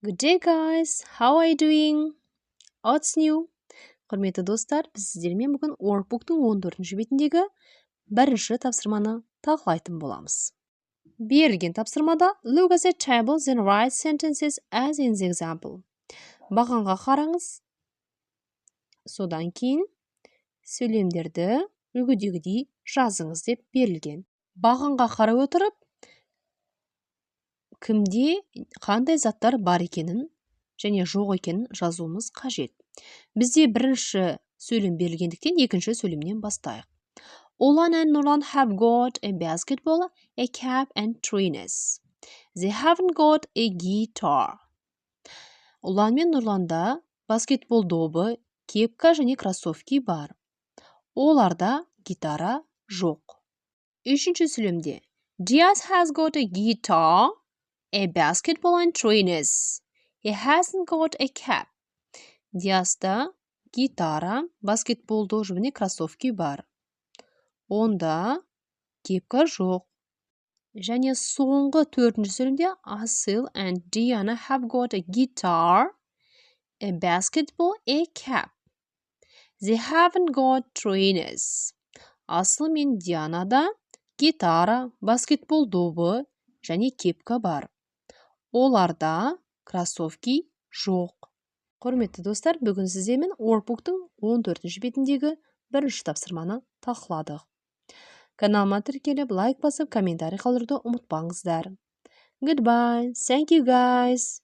Good day guys, how are you doing? What's new? Құрметті достар, біз сіздермен бүгін Workbook'тың 14-ші бетіндегі бірінші тапсырманы талқылайтын боламыз. Берілген тапсырмада look at the tables and write sentences as in the example. Бағанға қараңыз. Содан кейін сөйлемдерді үлгідегідей жазыңыз деп берілген. Бағанға қарай отырып, кімде қандай заттар бар екенін және жоқ екенін жазуымыз қажет. Бізде бірінші сөйлем берілгендіктен екінші сөйлемнен бастайық. Olan and Nurlan have got a basketball, a cap and trainers. They haven't got a guitar. Ұлан мен Нұрланда баскетбол добы, кепка және кроссовки бар. Оларда гитара жоқ. Үшінші сөйлемде Diaz has got a guitar, a basketball and trainers. He hasn't got a cap. Диаста гитара, баскетбол добы және кроссовки бар. Онда кепка жоқ. Және соңғы төртінші сөйлемде Асыл and Diana have got a guitar, a basketball, a cap. They haven't got trainers. Асыл мен Дианада гитара, баскетбол добы және кепка бар. Оларда кроссовки жоқ. Құрметті достар, бүгін сіздермен Workbook'тың 14-ші бетіндегі бірінші тапсырманы талқыладық. Каналға тіркеліп, лайк басып, комментарий қалдыруды ұмытпаңыздар. Goodbye. Thank you guys.